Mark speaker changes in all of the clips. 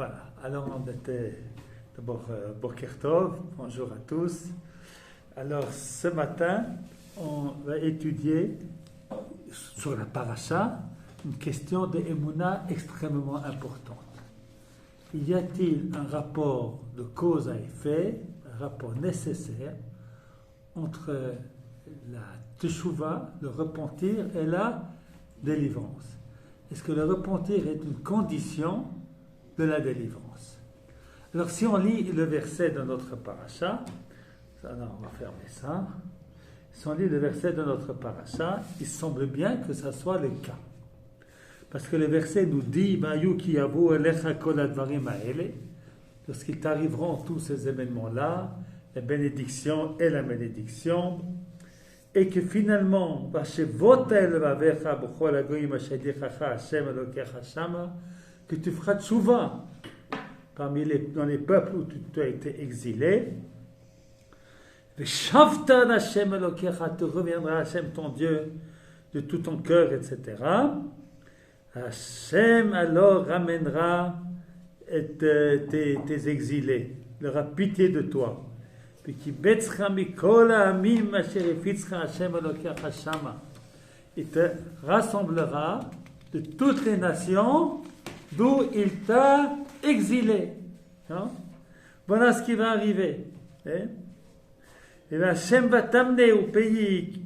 Speaker 1: Voilà, alors on était d'abord Boker Tov, bonjour à tous. Alors ce matin, on va étudier sur la paracha une question de Emouna extrêmement importante. Y a-t-il un rapport de cause à effet, un rapport nécessaire entre la teshuva, le repentir, et la délivrance? Est-ce que le repentir est une condition de la délivrance? Alors si on lit le verset de notre paracha, on va fermer ça. Si on lit le verset de notre paracha, il semble bien que ça soit le cas. Parce que le verset nous dit lorsqu'ils t'arriveront tous ces événements-là, la bénédiction et la malédiction, et que finalement, que tu feras tchouva dans les peuples où tu as été exilé, tu reviendras à Hashem ton Dieu de tout ton cœur, etc. Hashem alors ramènera tes exilés, il aura pitié de toi. Il te rassemblera de toutes les nations d'où il t'a exilé. Non? Voilà ce qui va arriver. Et Hashem va t'amener au pays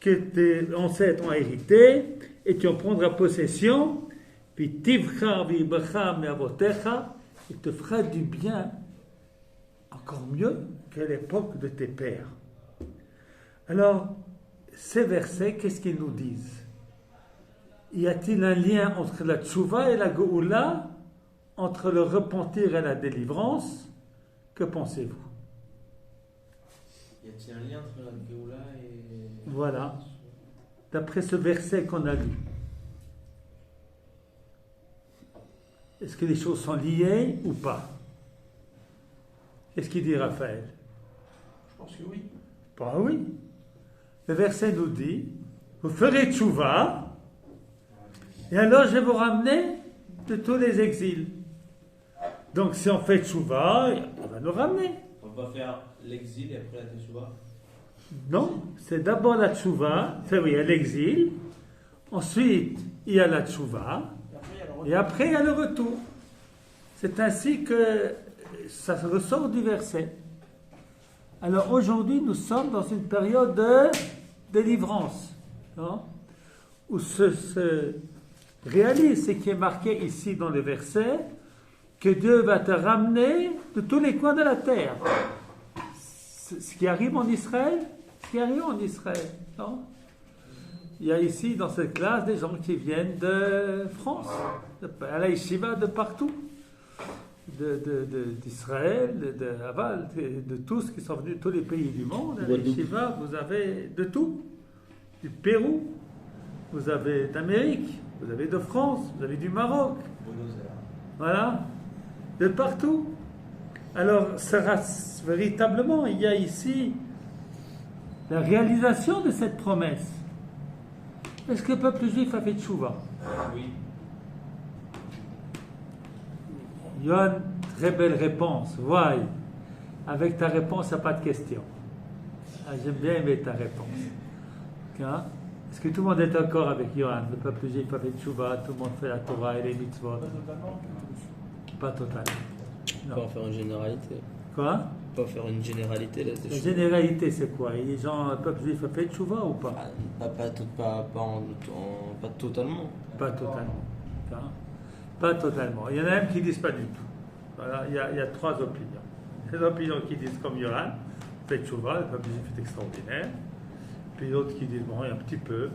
Speaker 1: que tes ancêtres ont hérité et tu en prendras possession. Puis il te fera du bien encore mieux qu'à l'époque de tes pères. Alors, ces versets, qu'est-ce qu'ils nous disent? Y a-t-il un lien entre la tchouva et la geoula, entre le repentir et la délivrance? Que pensez-vous?
Speaker 2: Y a-t-il un lien entre la geoula et...
Speaker 1: Voilà, d'après ce verset qu'on a lu. Est-ce que les choses sont liées ou pas? Qu'est-ce qu'il dit Raphaël?
Speaker 2: Je pense que oui.
Speaker 1: Bah oui. Le verset nous dit, vous ferez tchouva, et alors je vais vous ramener de tous les exils. Donc si on fait tchouva, il va nous ramener.
Speaker 2: On va faire l'exil et après la teshuva?
Speaker 1: Non, c'est d'abord la tchouva, c'est oui, il y a l'exil, ensuite il y a la tchouva, et après il y a le retour. C'est ainsi que ça ressort du verset. Alors aujourd'hui, nous sommes dans une période de délivrance, non? Où se réalise ce qui est marqué ici dans le verset, que Dieu va te ramener de tous les coins de la terre. Ce qui arrive en Israël, non? Il y a ici dans cette classe des gens qui viennent de France, à la yeshiva de partout. D'Israël, de Haval, de tous qui sont venus de tous les pays du monde. À la yeshiva, vous avez de tout. Du Pérou, vous avez d'Amérique, vous avez de France, vous avez du Maroc. Voilà, de partout. Alors, véritablement, il y a ici la réalisation de cette promesse. Est-ce que le peuple juif a fait tchouva?
Speaker 2: Oui.
Speaker 1: Yohan, très belle réponse. Ouais. Avec ta réponse, il n'y a pas de question. Ah, j'aime bien aimer ta réponse. Hein? Est-ce que tout le monde est d'accord avec Yohan? Le peuple juif a fait tchouva, tout le monde fait la Torah et les mitzvot. Pas totalement.
Speaker 3: Pas en faire une généralité.
Speaker 1: Quoi?
Speaker 3: Pas faire une généralité là.
Speaker 1: La généralité, c'est quoi? Et les gens, le peuple juif a fait tchouva ou pas?
Speaker 3: Pas totalement.
Speaker 1: Pas totalement. Hein? Pas totalement. Il y en a même qui ne disent pas du tout. Voilà, il y a trois opinions. Les opinions qui disent comme Yohan, fait tchouva, le peuple juif est extraordinaire. Puis d'autres qui disent, bon, il y a un petit peu.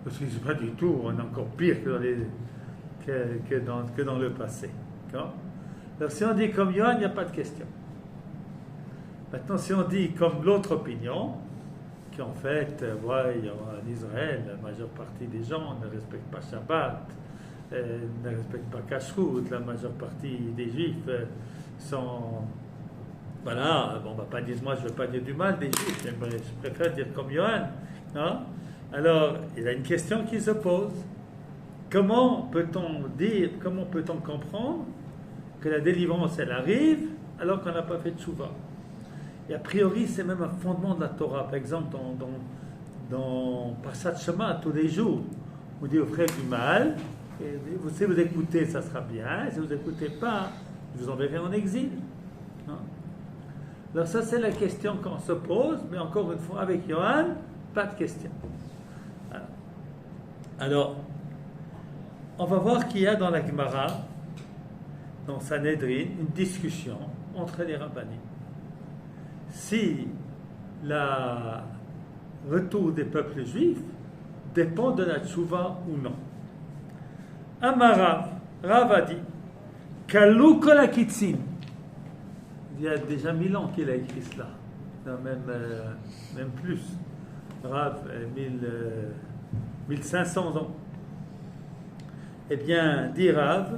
Speaker 1: Parce qu'ils ne disent pas du tout, on est encore pire que dans le passé. D'accord? Alors si on dit comme Yohan, il n'y a pas de question. Maintenant, si on dit comme l'autre opinion, qu'en fait, en Israël, la majeure partie des gens ne respectent pas Shabbat, ne respectent pas Kashrut, la majeure partie des Juifs sont... Voilà, bon, on ne va pas dire, moi je ne veux pas dire du mal des Juifs, je préfère dire comme Yohan. Non? Alors, il y a une question qui se pose. Comment peut-on comprendre que la délivrance, elle arrive, alors qu'on n'a pas fait de tchouva. Et a priori, c'est même un fondement de la Torah. Par exemple, dans Parshat Shema, tous les jours, on dit aux frères du mal, et si vous écoutez, ça sera bien, et si vous n'écoutez pas, je vous enverrai en exil. Hein? Alors ça, c'est la question qu'on se pose, mais encore une fois, avec Yohan, pas de question. Voilà. Alors, on va voir qu'il y a dans la Gemara, dans Sanhedrin, une discussion entre les rabbinim. Si le retour des peuples juifs dépend de la tchouva ou non. Amarav, Rav a dit, Kalou kol hakitzim. Il y a déjà 1000 ans qu'il a écrit cela, non, même plus. Rav, 1500 ans. Eh bien, dit Rav,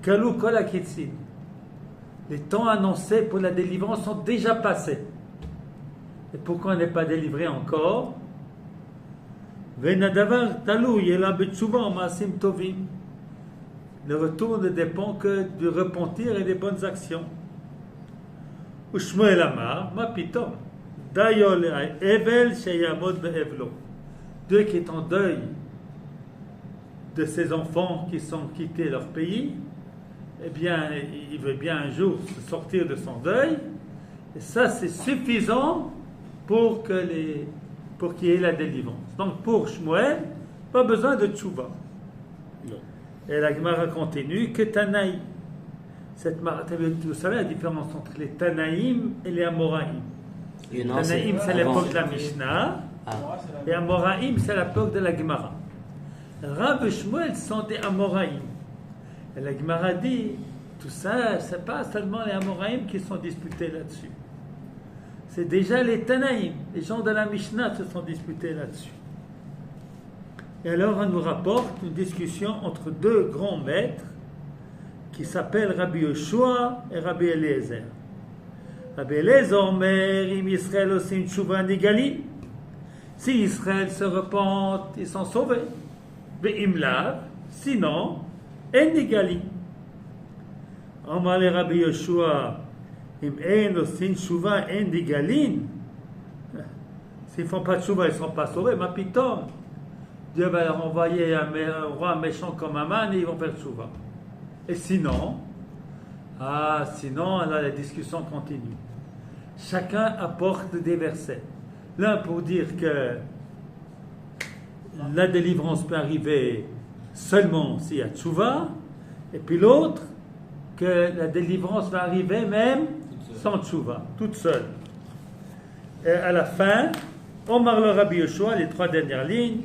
Speaker 1: Kalou kol hakitzim. Les temps annoncés pour la délivrance sont déjà passés. Et pourquoi on n'est pas délivré encore? Le retour ne dépend que du repentir et des bonnes actions. Ushmuel Amar, ma pitom, Dayol Evel Sheyamod Be'evlo. Dieu qui est en deuil de ses enfants qui sont quittés leur pays, eh bien, il veut bien un jour sortir de son deuil, et ça c'est suffisant pour qu'il y ait la délivrance. Donc pour Shmuel, pas besoin de tchouva. Et la Gemara continue que Tanaï. Vous savez la différence entre les Tanaïm et les Amoraïm. Tanaïm, c'est l'époque de la Mishnah, et Amoraïm, c'est l'époque de la Gemara. Rav et Shmuel sont des Amoraïm. Et la Gemara dit, tout ça, c'est pas seulement les Amoraïm qui sont disputés là-dessus. C'est déjà les Tanaïm, les gens de la Mishnah se sont disputés là-dessus. Et alors on nous rapporte une discussion entre deux grands maîtres qui s'appellent Rabbi Yoshua et Rabbi Eliezer. Rabbi Eliezer omer, im Israël osim tshuva nigalim. Si Israël se repente, ils sont sauvés. Ve'im lav, sinon, en nigalim. Omar le Rabbi Yoshua, im en osim tshuva en nigalim. S'ils ne font pas de tshuva, ils ne seront pas sauvés. Ma pitom. Dieu va leur envoyer un roi méchant comme Aman et ils vont faire tshuva. Et sinon, là, la discussion continue. Chacun apporte des versets. L'un pour dire que la délivrance peut arriver seulement s'il y a tshuva, et puis l'autre, que la délivrance va arriver même sans tshuva, toute seule. Et à la fin, Omar le Rabbi Yoshua, les 3 dernières lignes,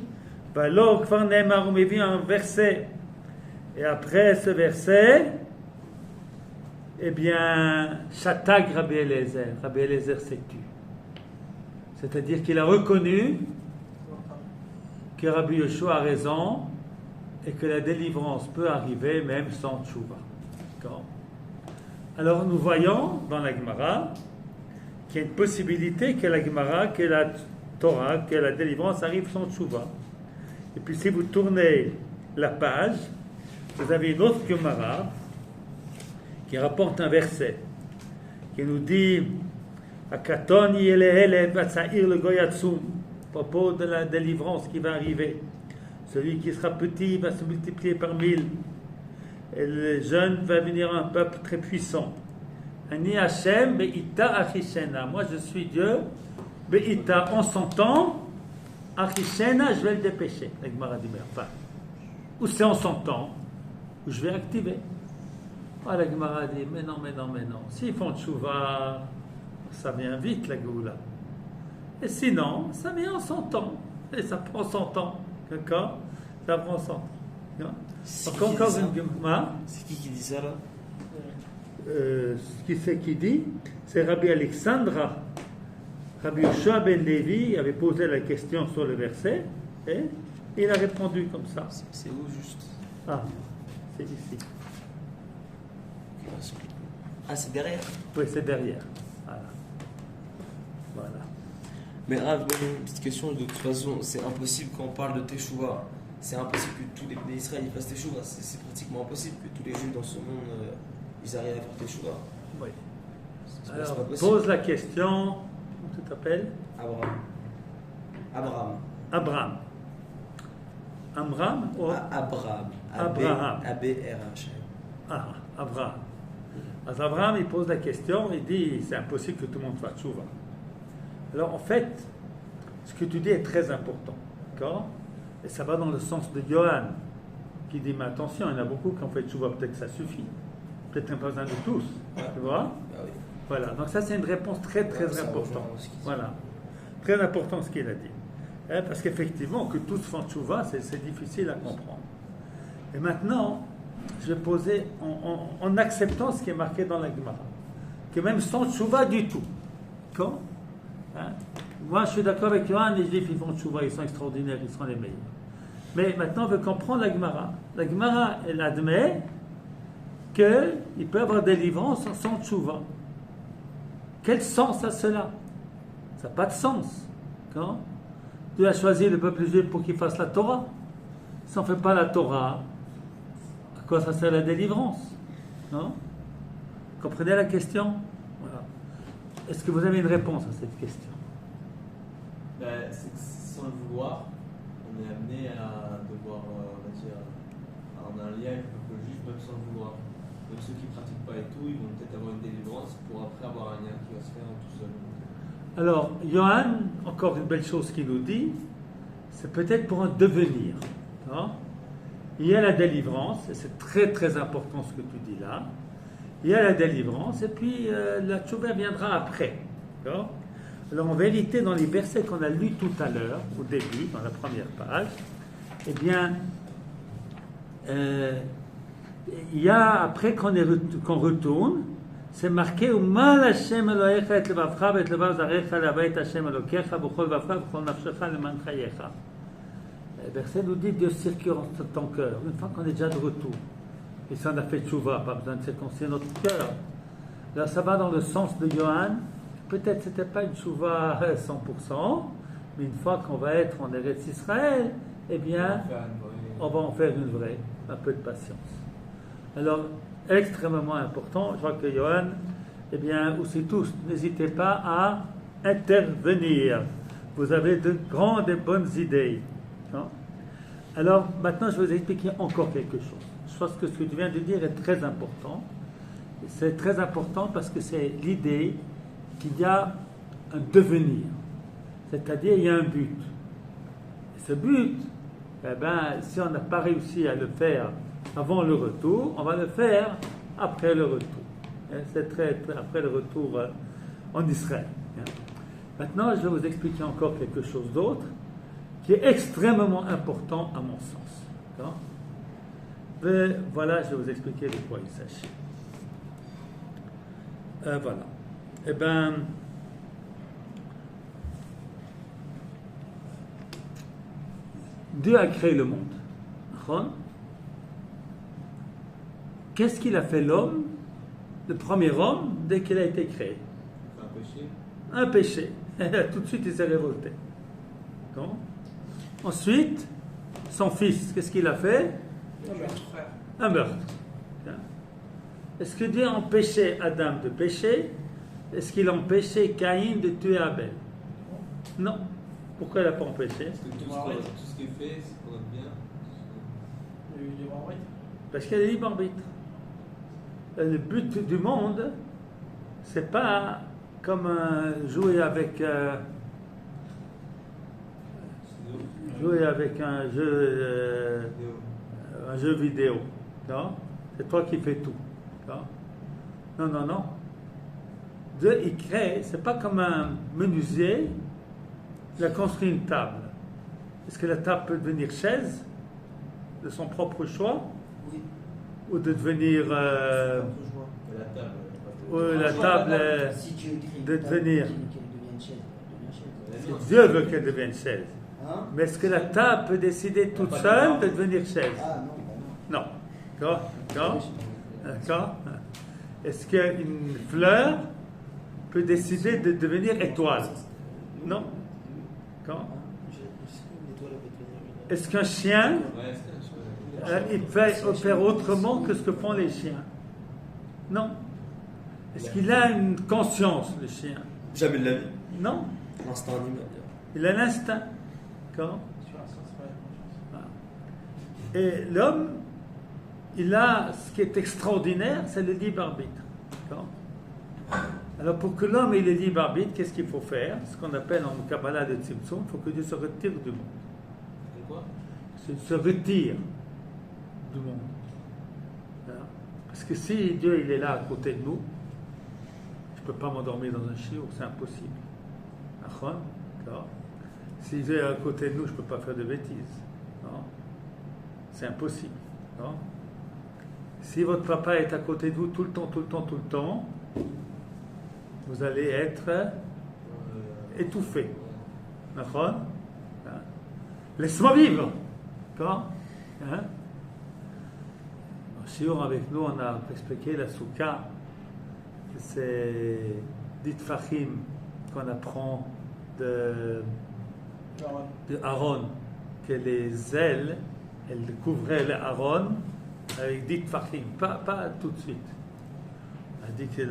Speaker 1: alors, on met bien un verset. Et après ce verset, eh bien, Shatag Rabbi Eliezer s'est tu. C'est-à-dire qu'il a reconnu que Rabbi Yoshua a raison et que la délivrance peut arriver même sans tchouva. D'accord? Alors, nous voyons dans la Gemara qu'il y a une possibilité que la Gemara, que la Torah, que la délivrance arrive sans tchouva. Et puis si vous tournez la page, vous avez une autre Gemara qui rapporte un verset qui nous dit Akatoni elehele vatsair le goyatsum, à propos de la délivrance qui va arriver. Celui qui sera petit va se multiplier par 1000 et le jeune va venir un peuple très puissant. Ani Hashem be'ita achishena. Moi je suis Dieu, be'ita en son temps. Achishena, je vais le dépêcher. La Gemara dit, enfin, ou c'est en son temps, ou je vais activer. La Gemara dit, mais non. S'ils font tchouva, ça vient vite, la Géoula. Et sinon, ça vient en son temps. Et ça prend son temps. D'accord? Ça prend son temps. Donc encore une Gemara.
Speaker 3: C'est qui dit ça là?
Speaker 1: Qui c'est qui dit? C'est Rabbi Alexandra. Rabbi Yoshua ben Levi avait posé la question sur le verset et il a répondu comme ça.
Speaker 3: C'est où juste?
Speaker 1: Ah, c'est ici.
Speaker 3: Ah, c'est derrière?
Speaker 1: Oui, c'est derrière. Voilà.
Speaker 3: Mais Rav, une petite question, de toute façon, c'est impossible quand on parle de Teshuvah c'est impossible que tous les d'Israël ils fassent teshuva. C'est pratiquement impossible que tous les Juifs dans ce monde ils arrivent à faire teshuva.
Speaker 1: Oui.
Speaker 3: C'est
Speaker 1: Alors,
Speaker 3: pas possible.
Speaker 1: pose la question. Comment tu t'appelles?
Speaker 3: Abraham.
Speaker 1: Abraham. Amram ou
Speaker 3: Abraham.
Speaker 1: Abraham.
Speaker 3: A-B-R-H.
Speaker 1: Ah, Abraham. Alors, Abraham, il pose la question, il dit c'est impossible que tout le monde fasse tchouva. Alors, en fait, ce que tu dis est très important. D'accord? Et ça va dans le sens de Johan, qui dit mais attention, il y en a beaucoup qui ont fait tchouva, peut-être que ça suffit. Peut-être qu'il n'y a pas besoin de tous. Tu vois?
Speaker 3: Bah oui.
Speaker 1: Voilà, donc ça c'est une réponse très très
Speaker 3: Ça
Speaker 1: importante.
Speaker 3: rejoint ce qu'il dit.
Speaker 1: Voilà, très important ce qu'il a dit. Parce qu'effectivement, que tous font tchouva, c'est difficile à comprendre. Et maintenant, je vais poser, en acceptant ce qui est marqué dans la Gemara, que même sans tchouva du tout. D'accord? Moi je suis d'accord avec Johan, les Juifs ils font tchouva, ils sont extraordinaires, ils sont les meilleurs. Mais maintenant on veut comprendre la Gemara. La Gemara, elle admet qu'il peut y avoir délivrance sans tchouva. Quel sens a cela? Ça n'a pas de sens. Quand tu as choisi le peuple juif pour qu'il fasse la Torah. Si on ne fait pas la Torah, à quoi ça sert la délivrance? Non? Comprenez la question? Voilà. Est-ce que vous avez une réponse à cette question?
Speaker 2: Ben, c'est que sans le vouloir, on est amené à devoir, on va dire, à en un lien avec le peuple juif, même sans le vouloir. Même ceux qui ne pratiquent pas et tout, ils vont peut-être avoir une délivrance pour après avoir un lien qui va se faire tout seul.
Speaker 1: Alors, Johan, encore une belle chose qu'il nous dit, c'est peut-être pour un devenir. Non? Il y a la délivrance, et c'est très très important ce que tu dis là. Il y a la délivrance, et puis la tchouva viendra après. D'accord? Alors, en vérité, dans les versets qu'on a lus tout à l'heure, au début, dans la première page, eh bien, il y a, après qu'on retourne, c'est marqué Umal Hashem Elohecha et levavcha et levav zarecha l'avait Hashem Elokecha b'chol vavcha b'chol nafshecha leman chayecha. Le verset nous dit Dieu circule ton cœur. Une fois qu'on est déjà de retour, et ça on a fait tchouva, pas besoin de circoncire notre cœur. Là, ça va dans le sens de Johan. Peut-être c'était pas une tchouva 100%, mais une fois qu'on va être en Eretz Israël, eh bien, on va en faire une vraie, un peu de patience. Alors, extrêmement important, je crois que Johan, eh bien, aussi tous, n'hésitez pas à intervenir. Vous avez de grandes et bonnes idées. Non? Alors, maintenant, je vais vous expliquer encore quelque chose. Je pense que ce que tu viens de dire est très important. C'est très important parce que c'est l'idée qu'il y a un devenir. C'est-à-dire, il y a un but. Et ce but, eh bien, si on n'a pas réussi à le faire avant le retour, on va le faire après le retour. C'est très après le retour en Israël. Maintenant, je vais vous expliquer encore quelque chose d'autre qui est extrêmement important à mon sens. D'accord? Mais voilà, je vais vous expliquer de quoi il s'agit. Voilà. Eh bien, Dieu a créé le monde. Qu'est-ce qu'il a fait l'homme, le premier homme, dès qu'il a été créé? Un péché. Tout de suite, il s'est révolté. D'accord? Ensuite, son fils, qu'est-ce qu'il a fait? Un meurtre. Est-ce que Dieu a empêché Adam de pécher? Est-ce qu'il a empêché Caïn de tuer Abel? Non. Pourquoi il n'a pas empêché?
Speaker 2: Parce que tout ce qui est fait, c'est pour notre bien.
Speaker 4: Il y a eu libre arbitre.
Speaker 1: Parce qu'il y a le libre arbitre. Le but du monde, c'est pas comme jouer avec un jeu vidéo. Non? C'est toi qui fais tout. Non, non, non. Dieu, il crée, c'est pas comme un menuisier, il a construit une table. Est-ce que la table peut devenir chaise de son propre choix?
Speaker 3: Oui.
Speaker 1: Ou de devenir
Speaker 2: La table.
Speaker 1: la table
Speaker 5: Si Dieu écrit
Speaker 1: de devenir.
Speaker 5: qu'elle devienne chaise, elle devient chaise.
Speaker 1: Si Dieu veut qu'elle devienne chaise.
Speaker 5: Hein?
Speaker 1: Mais est-ce que la table peut décider toute seule de devenir chaise?
Speaker 5: Ah non, bah
Speaker 1: Non. D'accord? D'accord? D'accord? Est-ce qu'une fleur peut décider de devenir étoile? Non. D'accord?
Speaker 3: Est-ce qu'une étoile peut devenir
Speaker 1: Est-ce qu'un chien,
Speaker 2: Ouais, c'est
Speaker 1: il peut faire autrement que ce que font les chiens? Non. Est-ce qu'il a une conscience, le chien?
Speaker 3: Jamais de la vie.
Speaker 1: Non.
Speaker 3: L'instinct animal.
Speaker 1: Il a l'instinct. D'accord?
Speaker 4: Sur un sens, c'est pas la conscience.
Speaker 1: Et l'homme, il a ce qui est extraordinaire, c'est le libre arbitre. D'accord? Alors pour que l'homme ait le libre arbitre, qu'est-ce qu'il faut faire? Ce qu'on appelle en Kabbalah de Tzimtzum, il faut que Dieu se retire du monde.
Speaker 2: quoi?
Speaker 1: Se retire du monde. Voilà. Parce que si Dieu il est là à côté de nous, je ne peux pas m'endormir dans un chiot, c'est impossible. D'accord? Si Dieu est à côté de nous, je ne peux pas faire de bêtises. Non? C'est impossible. Non? Si votre papa est à côté de vous tout le temps, vous allez être étouffé. D'accord? Hein? Laisse-moi vivre. D'accord? Hein? En shiur avec nous, on a expliqué la soukha, que c'est dit fachim qu'on apprend de Aaron, que les ailes, elles couvraient l'Aaron avec dit fachim, pas tout de suite. On a dit que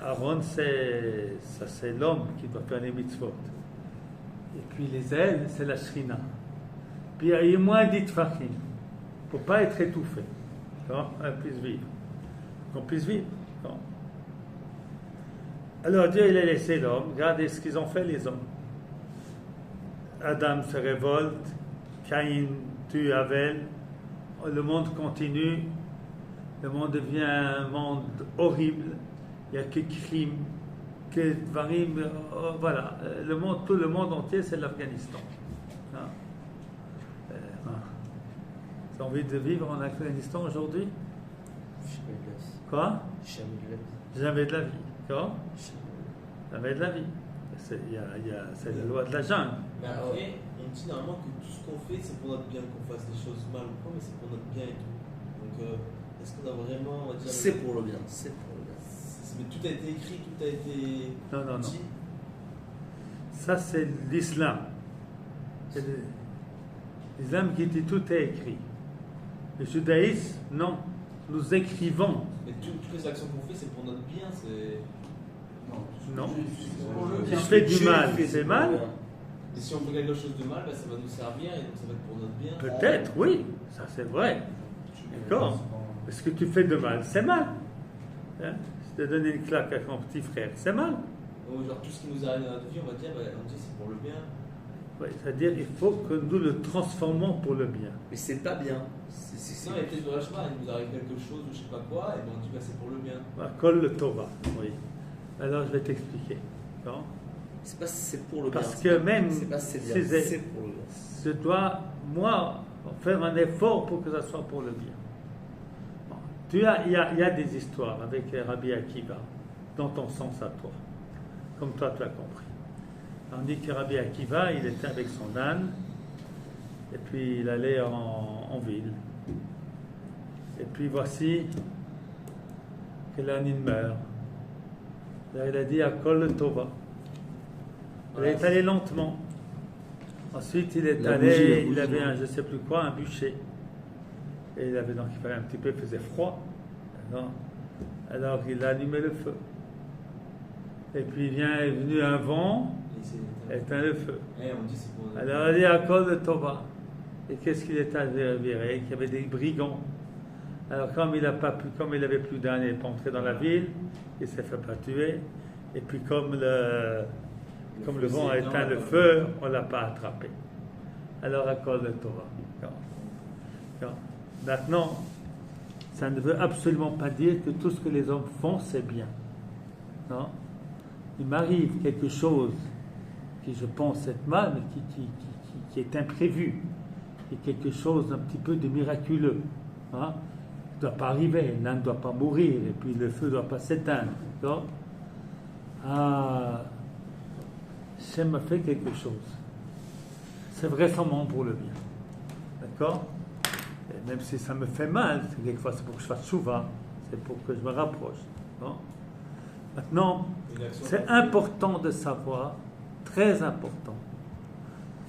Speaker 1: Aaron, c'est l'homme qui doit faire les mitzvot. Et puis les ailes, c'est la shrina. Puis il y a moins dit fachim, pour ne pas être étouffé. Qu'on puisse vivre. Qu'on puisse vivre. Non. Alors Dieu, il a laissé l'homme. Regardez ce qu'ils ont fait, les hommes. Adam se révolte, Caïn tue Abel, le monde continue, le monde devient un monde horrible, il n'y a que crime, que varim, voilà, tout le monde entier, c'est l'Afghanistan. Hein? Tu as envie de vivre en Afghanistan aujourd'hui?
Speaker 3: Jamais de la vie.
Speaker 1: Quoi?
Speaker 3: Jamais de la vie.
Speaker 1: Jamais de la vie. Quoi? Jamais de la vie. C'est la loi de la jungle.
Speaker 2: Mais après, on dit normalement que tout ce qu'on fait, c'est pour notre bien, qu'on fasse des choses mal ou quoi, mais c'est pour notre bien et tout. Donc, est-ce qu'on a vraiment, on va dire.
Speaker 3: C'est pour le bien. C'est pour le bien.
Speaker 2: Mais tout a été écrit, tout a été.
Speaker 1: Non.
Speaker 2: dit.
Speaker 1: Ça, c'est l'islam. C'est l'islam qui dit tout est écrit. Le judaïsme, non. Nous écrivons.
Speaker 2: Mais toutes les actions qu'on fait, c'est pour notre bien, c'est.
Speaker 1: Non.
Speaker 4: Pour le
Speaker 1: Si
Speaker 4: bien.
Speaker 1: je fais du
Speaker 3: Dieu
Speaker 1: mal,
Speaker 3: fait
Speaker 1: c'est
Speaker 3: pour
Speaker 1: mal.
Speaker 3: le bien.
Speaker 2: Et si on fait quelque chose de mal, bah, ça va nous servir et donc ça va être pour notre bien.
Speaker 1: Peut-être, oui. Ça, c'est vrai. D'accord. Parce que tu fais de mal, c'est mal. Hein? Si tu as donné une claque à ton petit frère, c'est mal.
Speaker 2: Donc, genre, tout ce qui nous arrive dans notre vie, on va dire, bah, on dit c'est pour le bien.
Speaker 1: Oui, c'est-à-dire qu'il faut que nous le transformons pour le bien.
Speaker 3: Mais c'est pas bien.
Speaker 2: Non, il y a peut-être de la chemin, il nous arrive quelque chose ou je sais pas quoi, et ben on dit bah, c'est pour le bien.
Speaker 1: Kol le Tova, oui. Alors je vais t'expliquer. Non?
Speaker 3: C'est pas c'est pour le
Speaker 1: Parce
Speaker 3: bien.
Speaker 1: que même
Speaker 3: C'est pas c'est bien.
Speaker 1: si
Speaker 3: C'est pour le bien.
Speaker 1: je dois, moi, faire un effort pour que ça soit pour le bien. Bon. Il y a des histoires avec Rabbi Akiva, dans ton sens à toi, comme toi tu as compris. On dit que Rabbi Akiva, il était avec son âne, et puis il allait en ville. Et puis voici que l'âne il meurt. Là, il a dit à Kol Tova. Il est allé lentement. Ensuite, il est
Speaker 3: La
Speaker 1: allé,
Speaker 3: bougie,
Speaker 1: il
Speaker 3: la
Speaker 1: avait
Speaker 3: bougie.
Speaker 1: un, je ne sais plus quoi, un bûcher. Et il avait donc, il fallait un petit peu, il faisait froid. Alors il a allumé le feu. Et puis est venu un vent,
Speaker 2: Et c'est.
Speaker 1: éteint le feu.
Speaker 2: Eh, on dit c'est pour notre
Speaker 1: Alors il dit à Kol Tova. Et qu'est-ce qu'il est avéré? Qu'il y avait des brigands. Alors comme il n'avait plus d'âne, il n'est pas entré dans la ville, il s'est fait pas tuer. Et puis comme le vent a éteint le feu, on ne l'a pas attrapé. Alors à cause de Torah. Maintenant, ça ne veut absolument pas dire que tout ce que les hommes font, c'est bien. Non? Il m'arrive quelque chose qui, je pense, être mal, mais qui est imprévu, qui est quelque chose d'un petit peu de miraculeux. Hein? Il ne doit pas arriver, l'âne ne doit pas mourir, et puis le feu ne doit pas s'éteindre. D'accord? Ah, ça m'a fait quelque chose. C'est vraisemblablement pour le bien. D'accord? Et même si ça me fait mal, quelquefois c'est pour que je fasse souvent, c'est pour que je me rapproche. Non? Maintenant,
Speaker 2: une action
Speaker 1: c'est
Speaker 2: qu'on fait.
Speaker 1: important de savoir, très important,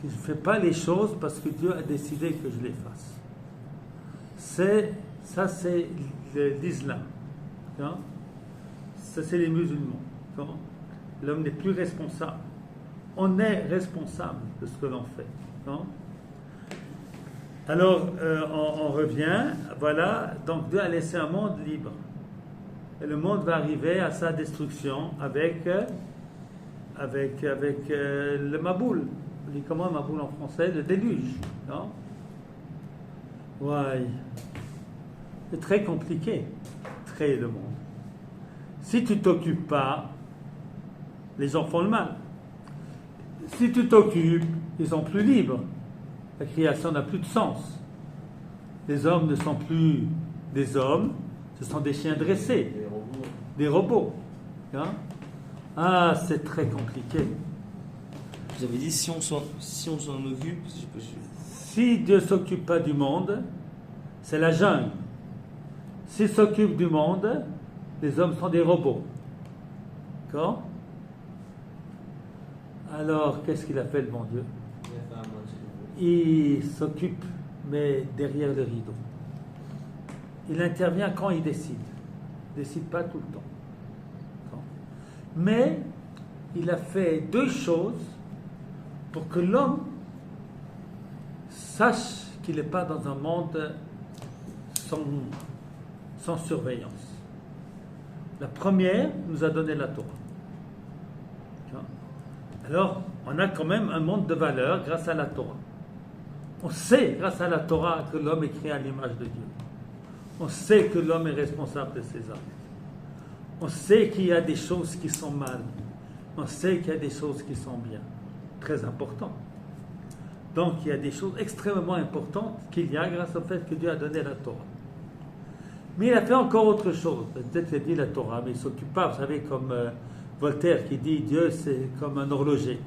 Speaker 1: que je ne fais pas les choses parce que Dieu a décidé que je les fasse. Ça, c'est l'islam. Hein? Ça, c'est les musulmans. Hein? L'homme n'est plus responsable. On est responsable de ce que l'on fait. Hein? Alors, on revient. Voilà. Donc, Dieu a laissé un monde libre. Et le monde va arriver à sa destruction avec le Maboul. On dit comment Maboul en français? Le déluge. Non? Ouais. C'est très compliqué, créer le monde. Si tu ne t'occupes pas, les gens font le mal. Si tu t'occupes, ils sont plus libres. La création n'a plus de sens. Les hommes ne sont plus des hommes, ce sont des chiens dressés, des robots. Hein? Ah, c'est très compliqué.
Speaker 3: Vous avez dit si on s'en occupe.
Speaker 1: Si Dieu ne s'occupe pas du monde, c'est la jungle. S'il s'occupe du monde, les hommes sont des robots. D'accord? Alors, qu'est-ce qu'il a fait le bon Dieu? Il s'occupe, mais derrière le rideau. Il intervient quand il décide. Il ne décide pas tout le temps. Mais il a fait deux choses pour que l'homme sache qu'il n'est pas dans un monde sans surveillance. La première nous a donné la Torah. Alors, on a quand même un monde de valeurs grâce à la Torah. On sait, grâce à la Torah, que l'homme est créé à l'image de Dieu. On sait que l'homme est responsable de ses actes. On sait qu'il y a des choses qui sont mal. On sait qu'il y a des choses qui sont bien. Très important. Donc, il y a des choses extrêmement importantes qu'il y a grâce au fait que Dieu a donné la Torah. Mais il a fait encore autre chose. Peut-être qu'il a dit la Torah, mais il ne s'occupe pas. Vous savez, comme Voltaire qui dit Dieu, c'est comme un horloger.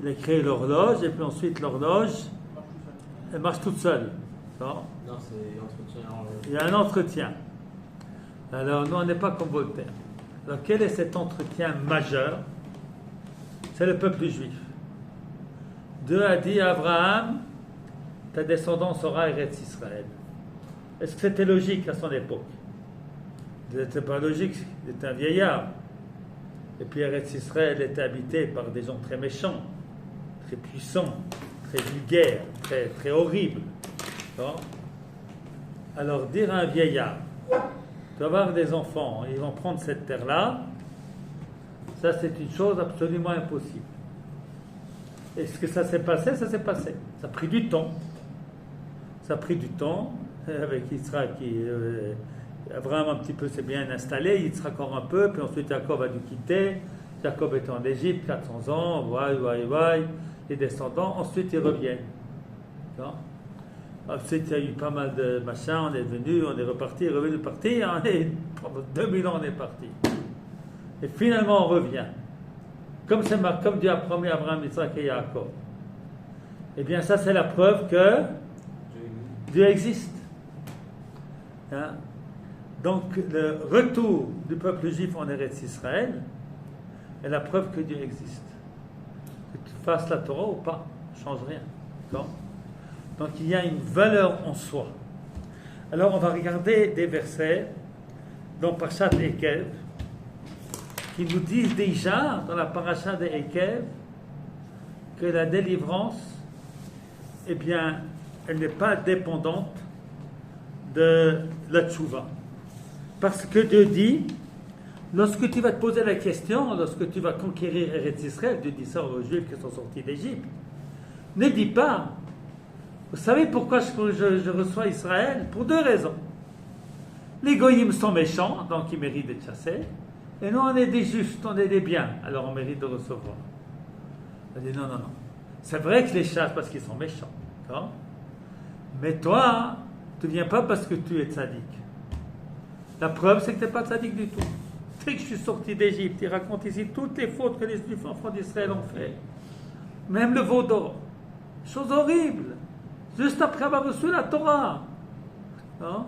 Speaker 1: Il a créé l'horloge, et puis ensuite l'horloge, elle marche toute seule. Non,
Speaker 2: c'est entretien.
Speaker 1: Il y a un entretien. Alors, nous, on n'est pas comme Voltaire. Alors, quel est cet entretien majeur? C'est le peuple juif. Dieu a dit à Abraham, ta descendance sera Eretz Israël. Est-ce que c'était logique à son époque? C'était pas logique, il était un vieillard. Et puis Eretz Israël était habité par des gens très méchants, très puissants, très vulgaires, très, très horribles. Bon. Alors dire à un vieillard, tu vas avoir des enfants, ils vont prendre cette terre-là, ça c'est une chose absolument impossible. Est-ce que ça s'est passé? Ça s'est passé. Ça a pris du temps. Ça a pris du temps avec Yitzhak qui... Abraham un petit peu s'est bien installé, Yitzhak encore un peu, puis ensuite Jacob a dû quitter. Jacob était en Égypte, 400 ans, les descendants, ensuite ils reviennent. Non? Ensuite il y a eu pas mal de machins, on est venu, on est reparti, revenu, parti, pendant 2000 ans on est parti. Et finalement on revient. Comme Dieu a promis à Abraham, Yitzhak et Jacob. Eh bien ça c'est la preuve que Dieu existe. Hein? Donc le retour du peuple juif en Eretz Israël est la preuve que Dieu existe. Que tu fasses la Torah ou pas, ça ne change rien. Non? Donc il y a une valeur en soi. Alors on va regarder des versets dans Parashat Ekev qui nous disent déjà dans la Parashat de Ekev que la délivrance, eh bien, elle n'est pas dépendante de la tchouva. Parce que Dieu dit, lorsque tu vas te poser la question, lorsque tu vas conquérir Eretz Israël, Dieu dit ça aux Juifs qui sont sortis d'Égypte, ne dis pas, vous savez pourquoi je reçois Israël? Pour deux raisons. Les goyim sont méchants, donc ils méritent d'être chassés, et nous on est des justes, on est des biens, alors on mérite de recevoir. Il dit non. C'est vrai que les chassent parce qu'ils sont méchants, d'accord? Mais toi, tu ne viens pas parce que tu es tzaddik. La preuve, c'est que tu n'es pas tzaddik du tout. C'est que je suis sorti d'Égypte. Il raconte ici toutes les fautes que les enfants d'Israël ont fait. Même le veau d'or. Chose horrible. Juste après avoir reçu la Torah. Non?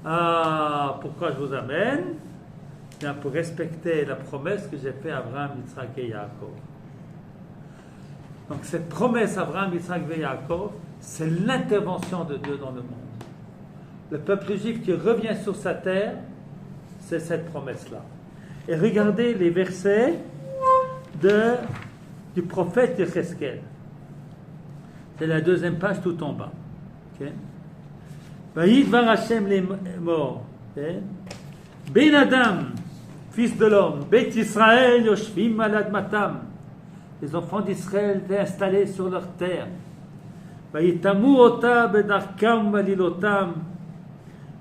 Speaker 1: Ah, pourquoi je vous amène? Bien, pour respecter la promesse que j'ai faite à Abraham, Yitzhak et Jacob. Donc cette promesse Abraham, Isaac et Yaakov, c'est l'intervention de Dieu dans le monde. Le peuple juif qui revient sur sa terre, c'est cette promesse-là. Et regardez les versets du prophète Yecheskel. C'est la deuxième page tout en bas. Okay? Vayidvar Hashem les morts. Ben Adam, fils de l'homme, Bet Israël, Yoshvim Malad Matam. Les enfants d'Israël étaient installés sur leur terre. Vayitamu Ota Bedarkam Valilotam.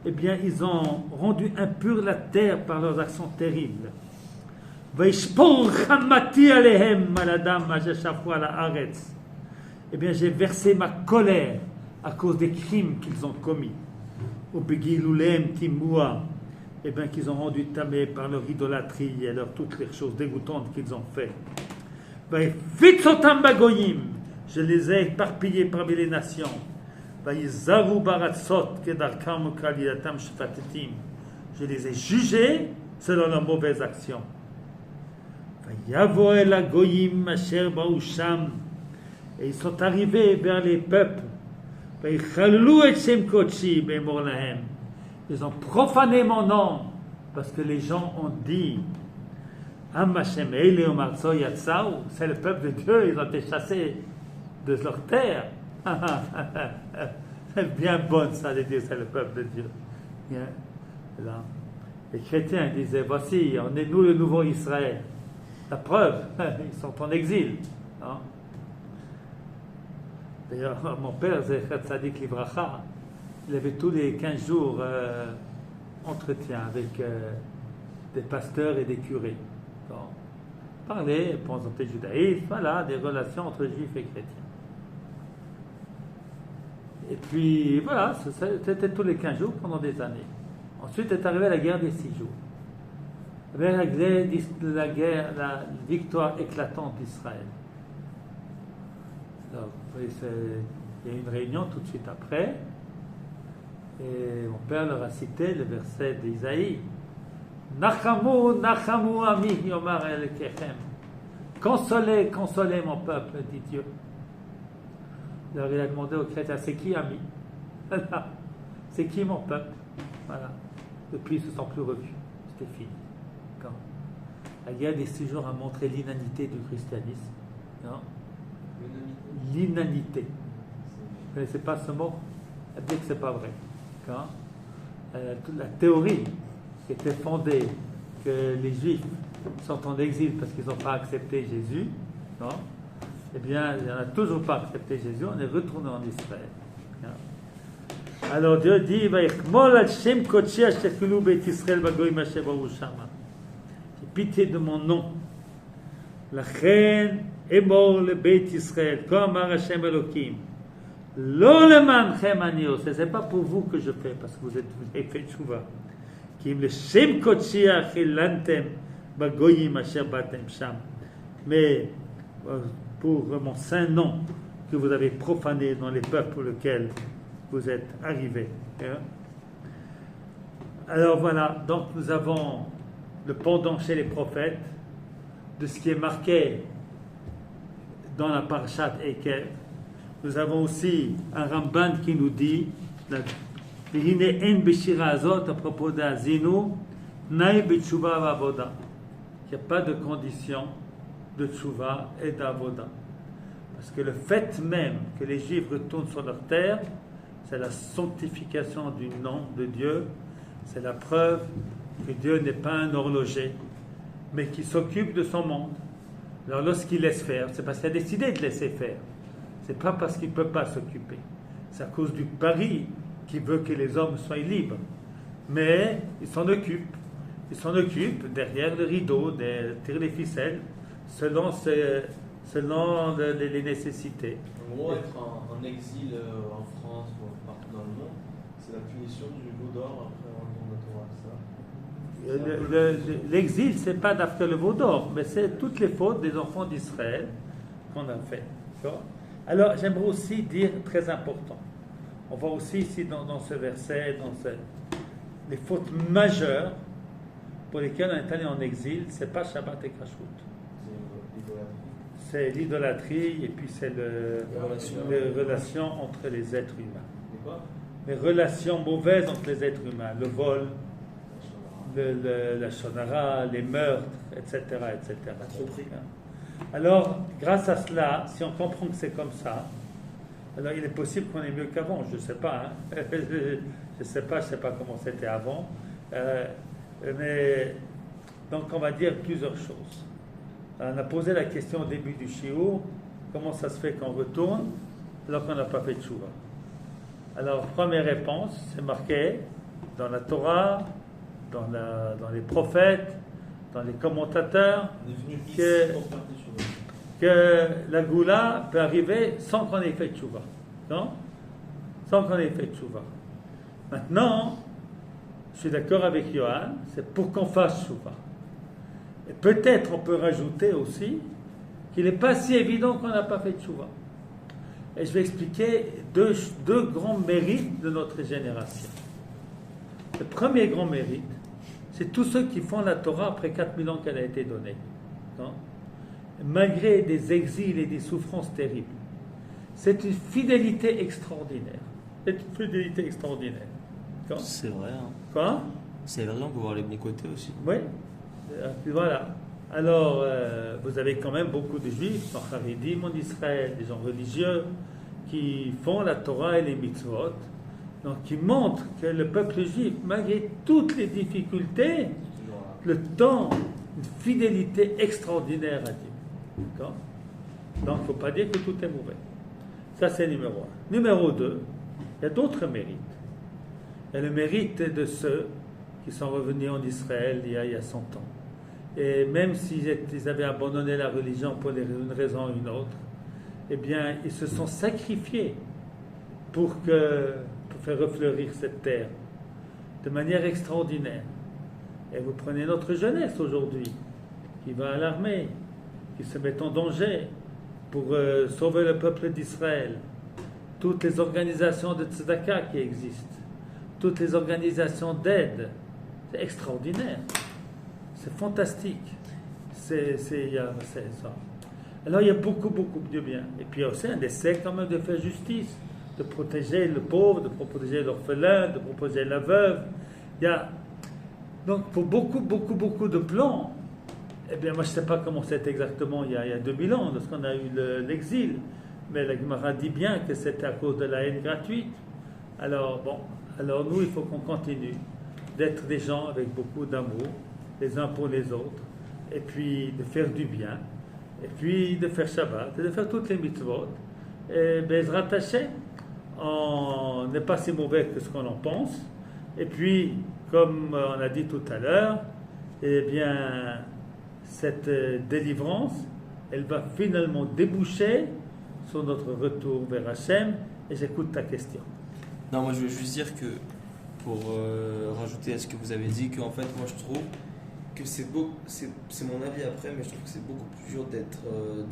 Speaker 1: Eh bien, ils ont rendu impure la terre par leurs actions terribles. Vayishpor Chamati Alehem Maladam Majashafu ala Aretz. Eh bien, j'ai versé ma colère à cause des crimes qu'ils ont commis. Au Begilulem Timua. Eh bien, qu'ils ont rendu tamé par leur idolâtrie et toutes les choses dégoûtantes qu'ils ont fait. Fitzotam Bagoyim. Je les ai éparpillés parmi les nations. Je les ai jugés selon leurs mauvaises actions. Et ils sont arrivés vers les peuples. Ils ont profané mon nom parce que les gens ont dit c'est le peuple de Dieu, ils ont été chassés de leur terre. C'est bien bon ça de dire c'est le peuple de Dieu. Là. Les chrétiens disaient voici, on est nous le nouveau Israël. La preuve, ils sont en exil. Hein? D'ailleurs, mon père, Zechat Tzadik Livracha, il avait tous les 15 jours entretien avec des pasteurs et des curés. Donc, parler, présenter le judaïsme, voilà, des relations entre juifs et chrétiens. Et puis, voilà, c'était tous les 15 jours pendant des années. Ensuite est arrivée la guerre des 6 jours. Avec la victoire éclatante d'Israël. Donc, il y a eu une réunion tout de suite après. Et mon père leur a cité le verset d'Isaïe. Nachamu, Nachamu, ami, Yomar el Kechem. Consolez, consolez mon peuple, dit Dieu. Alors il a demandé aux chrétiens, c'est qui ami? C'est qui mon peuple? Voilà. Depuis, ils ne se sont plus revus. C'était fini. Quand la guerre des 6 jours a montré l'inanité du christianisme. Non? L'inanité. Vous ne connaissez pas ce mot? Elle dit que ce n'est pas vrai. Quand la théorie qui était fondée que les Juifs sont en exil parce qu'ils n'ont pas accepté Jésus, non? Eh bien, il n'y en a toujours pas accepté Jésus, on est retourné en Israël. Alors Dieu dit, j'ai pitié de mon nom. La reine est mort le Beit Israël, comme Hashem Elohim. Ce n'est pas pour vous que je fais, parce que vous avez fait tchouva. Mais pour mon saint nom que vous avez profané dans les peuples pour lesquels vous êtes arrivés. Alors voilà, donc nous avons le pendant chez les prophètes de ce qui est marqué dans la parashat Ekev. Nous avons aussi un Ramban qui nous dit à propos d'Azinu, il n'y a pas de condition de tchouva et d'avoda. Parce que le fait même que les Juifs retournent sur leur terre, c'est la sanctification du nom de Dieu, c'est la preuve que Dieu n'est pas un horloger, mais qui s'occupe de son monde. Alors lorsqu'il laisse faire, c'est parce qu'il a décidé de laisser faire. C'est pas parce qu'il ne peut pas s'occuper. C'est à cause du pari qu'il veut que les hommes soient libres. Mais il s'en occupe. Il s'en occupe derrière le rideau, tire les ficelles, selon les nécessités.
Speaker 2: En gros, être en exil en France ou partout dans le monde, c'est la punition du veau d'or après le retour de la Torah.
Speaker 1: L'exil, c'est pas d'après le veau d'or, mais c'est toutes les fautes des enfants d'Israël qu'on a fait. Alors, j'aimerais aussi dire, très important, on voit aussi ici dans ce verset, les fautes majeures pour lesquelles on est allé en exil, c'est pas Shabbat et Kashrut. c'est l'idolâtrie et puis c'est les relations entre les êtres humains.
Speaker 2: Mais quoi?
Speaker 1: Les relations mauvaises entre les êtres humains, le vol, la shonara, les meurtres, etc. etc.
Speaker 3: La tromperie.
Speaker 1: Alors, grâce à cela, si on comprend que c'est comme ça, alors il est possible qu'on ait mieux qu'avant, je ne sais pas. Hein. Je ne sais pas comment c'était avant. Mais donc on va dire plusieurs choses. On a posé la question au début du shiur, comment ça se fait qu'on retourne alors qu'on n'a pas fait de tchouva. Alors, première réponse, c'est marqué dans la Torah, dans les prophètes, dans les commentateurs,
Speaker 2: On est venu ici
Speaker 1: que-
Speaker 2: pour faire des choses.
Speaker 1: que la goula peut arriver sans qu'on ait fait de tchouva. Non? Sans qu'on ait fait de tchouva. Maintenant, je suis d'accord avec Johan, c'est pour qu'on fasse tchouva. Et peut-être on peut rajouter aussi qu'il n'est pas si évident qu'on n'a pas fait de tchouva. Et je vais expliquer deux grands mérites de notre génération. Le premier grand mérite, c'est tous ceux qui font la Torah après 4000 ans qu'elle a été donnée. Non? Malgré des exils et des souffrances terribles. C'est une fidélité extraordinaire. C'est une fidélité extraordinaire. D'accord?
Speaker 6: C'est vrai. Hein.
Speaker 1: Quoi?
Speaker 6: C'est vrai, on peut voir les bons côtés aussi.
Speaker 1: Oui. Puis voilà. Alors, vous avez quand même beaucoup de juifs, en Haridim, en Israël, des gens religieux, qui font la Torah et les mitzvot, donc qui montrent que le peuple juif, malgré toutes les difficultés,
Speaker 2: Toujours là.
Speaker 1: le temps, une fidélité extraordinaire à Dieu. D'accord? Donc, il ne faut pas dire que tout est mauvais. Ça, c'est numéro 1. Numéro 2, il y a d'autres mérites. Il y a le mérite de ceux qui sont revenus en Israël il y a 100 ans. Et même s'ils avaient abandonné la religion pour une raison ou une autre, eh bien, ils se sont sacrifiés pour faire refleurir cette terre de manière extraordinaire. Et vous prenez notre jeunesse aujourd'hui, qui va à l'armée, qui se met en danger pour sauver le peuple d'Israël. Toutes les organisations de tzedaka qui existent, toutes les organisations d'aide, c'est extraordinaire. C'est fantastique. C'est ça. Alors il y a beaucoup de bien. Et puis aussi un essai quand même de faire justice, de protéger le pauvre, de protéger l'orphelin, de protéger la veuve. Il y a donc pour beaucoup de plans. Eh bien moi je ne sais pas comment c'était exactement il y a 2000 ans, lorsqu'on a eu l'exil. Mais la Gemara dit bien que c'était à cause de la haine gratuite. Alors nous il faut qu'on continue d'être des gens avec beaucoup d'amour, les uns pour les autres, et puis de faire du bien, et puis de faire Shabbat, et de faire toutes les mitzvot. Et Bezrat Hashem, on n'est pas si mauvais que ce qu'on en pense. Et puis, comme on a dit tout à l'heure, eh bien, cette délivrance, elle va finalement déboucher sur notre retour vers Hashem. Et j'écoute ta question.
Speaker 3: Non, moi je veux juste dire que, pour rajouter à ce que vous avez dit, qu'en fait, moi je trouve que c'est mon avis après, mais je trouve que c'est beaucoup plus dur d'être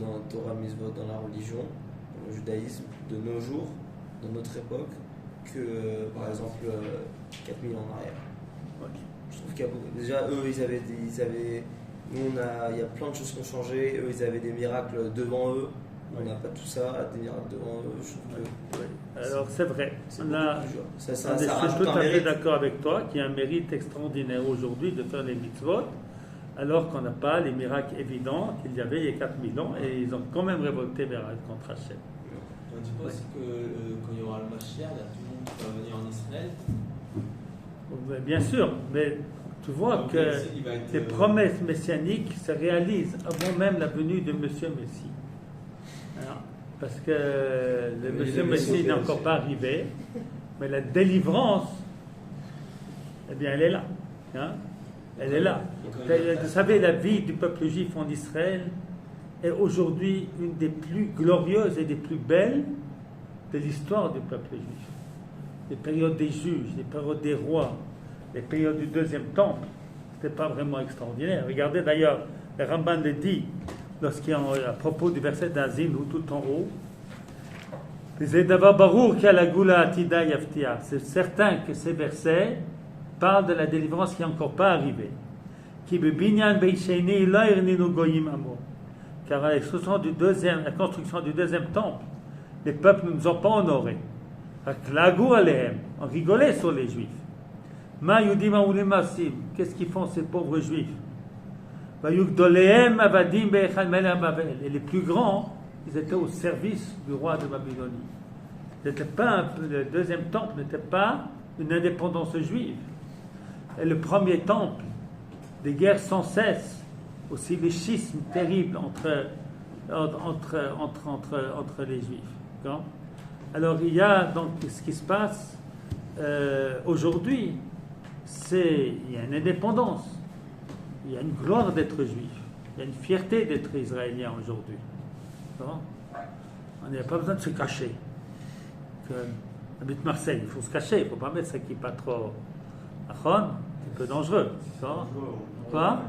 Speaker 3: dans la Torah Mitzvot, dans la religion, dans le judaïsme de nos jours, dans notre époque, que par exemple 4000 ans en arrière.
Speaker 1: Ouais.
Speaker 3: Je trouve qu'il y a beaucoup. Déjà, eux, ils avaient. Nous, il y a plein de choses qui ont changé. Eux, ils avaient des miracles devant eux. On n'a pas tout ça, des miracles devant eux. Je trouve que
Speaker 1: Oui. Alors c'est vrai.
Speaker 3: c'est
Speaker 1: On
Speaker 3: beaucoup
Speaker 1: a,
Speaker 3: plus dur. Ça
Speaker 1: je suis
Speaker 3: rajoute
Speaker 1: tout
Speaker 3: un
Speaker 1: à fait
Speaker 3: mérite.
Speaker 1: d'accord avec toi qu'il y a un mérite extraordinaire aujourd'hui de faire les mitzvot, alors qu'on n'a pas les miracles évidents qu'il y avait il y a 4000 ans, et ils ont quand même révolté contre Hachem.
Speaker 2: On dit pas aussi que quand il y aura le Mashiach, il y a tout le monde qui va venir en Israël.
Speaker 1: Mais bien sûr, mais tu vois
Speaker 2: Donc,
Speaker 1: que
Speaker 2: il va être,
Speaker 1: les promesses messianiques se réalisent avant même la venue de Monsieur Messie. Alors, parce que le
Speaker 3: Mais
Speaker 1: Monsieur
Speaker 3: il est
Speaker 1: Messie
Speaker 3: sauté
Speaker 1: n'est
Speaker 3: aussi.
Speaker 1: encore pas arrivé, mais la délivrance, eh bien, elle est là. Hein. Elle est là. Vous savez, la vie du peuple juif en Israël est aujourd'hui une des plus glorieuses et des plus belles de l'histoire du peuple juif. Les périodes des juges, les périodes des rois, les périodes du deuxième temple, c'était pas vraiment extraordinaire. Regardez d'ailleurs, le Ramban le dit, lorsqu'il y a à propos du verset d'Azin, ou tout en haut, c'est certain que ces versets parlent de la délivrance qui n'est encore pas arrivée. car à la construction du deuxième temple, les peuples ne nous ont pas honorés. On rigolait sur les juifs. Qu'est-ce qu'ils font ces pauvres juifs? Et les plus grands, ils étaient au service du roi de Babylonie. Le deuxième temple n'était pas une indépendance juive. Et le premier temple, des guerres sans cesse, aussi les schismes terribles entre les juifs. D'accord? Alors il y a donc ce qui se passe aujourd'hui, il y a une indépendance, il y a une gloire d'être juif, il y a une fierté d'être israélien aujourd'hui. D'accord? On n'a pas besoin de se cacher. On habite Marseille, il faut se cacher, il ne faut pas mettre sa kippa trop. C'est un peu dangereux. Quoi?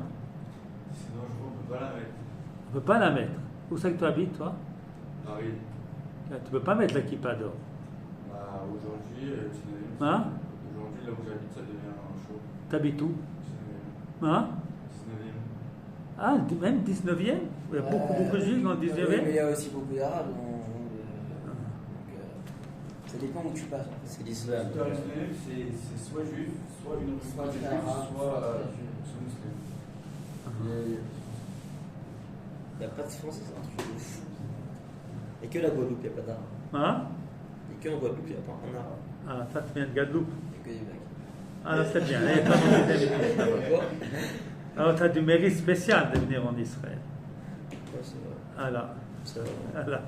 Speaker 4: C'est dangereux, on ne peut pas la mettre.
Speaker 1: On ne peut pas la mettre. Où c'est que tu habites, toi?
Speaker 4: Paris.
Speaker 1: Tu ne peux pas mettre la kippa dehors.
Speaker 4: Bah, aujourd'hui, 19e.
Speaker 1: Hein?
Speaker 4: Aujourd'hui, là où j'habite, ça devient chaud.
Speaker 1: Tu habites où?
Speaker 4: 19e.
Speaker 1: Hein?
Speaker 4: 19e.
Speaker 1: Ah, même 19e? Il y a beaucoup de juifs dans le 19e?
Speaker 5: Oui, mais il y a aussi beaucoup d'arabes. Ça dépend où tu passes.
Speaker 3: C'est l'islam.
Speaker 4: Dans le 19e, c'est soit juif, soit une
Speaker 5: Soit
Speaker 4: religion
Speaker 5: arabe,
Speaker 4: juive, soit musulman.
Speaker 3: Il n'y a pas de français, c'est un truc de fou. Et que la Guadeloupe, il n'y a pas d'arabe.
Speaker 1: Hein?
Speaker 3: Et qu'en Guadeloupe, il n'y a pas un arabe.
Speaker 1: Ah, ça, tu viens de Guadeloupe.
Speaker 3: Il n'y a que des mecs.
Speaker 1: Ah, c'est bien. Il y a pas de deuxième.
Speaker 3: Quoi?
Speaker 1: Alors, tu as du mérite spécial de venir en Israël.
Speaker 3: Ouais, c'est vrai.
Speaker 1: Voilà.
Speaker 3: C'est vrai.
Speaker 1: Voilà.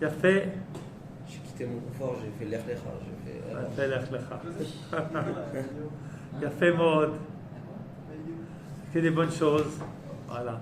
Speaker 1: Il a fait.
Speaker 3: J'ai quitté mon confort, j'ai fait l'Erlecha, j'ai fait.
Speaker 1: Il a fait l'Echlecha. Il a fait mode. Que des bonnes choses. Voilà.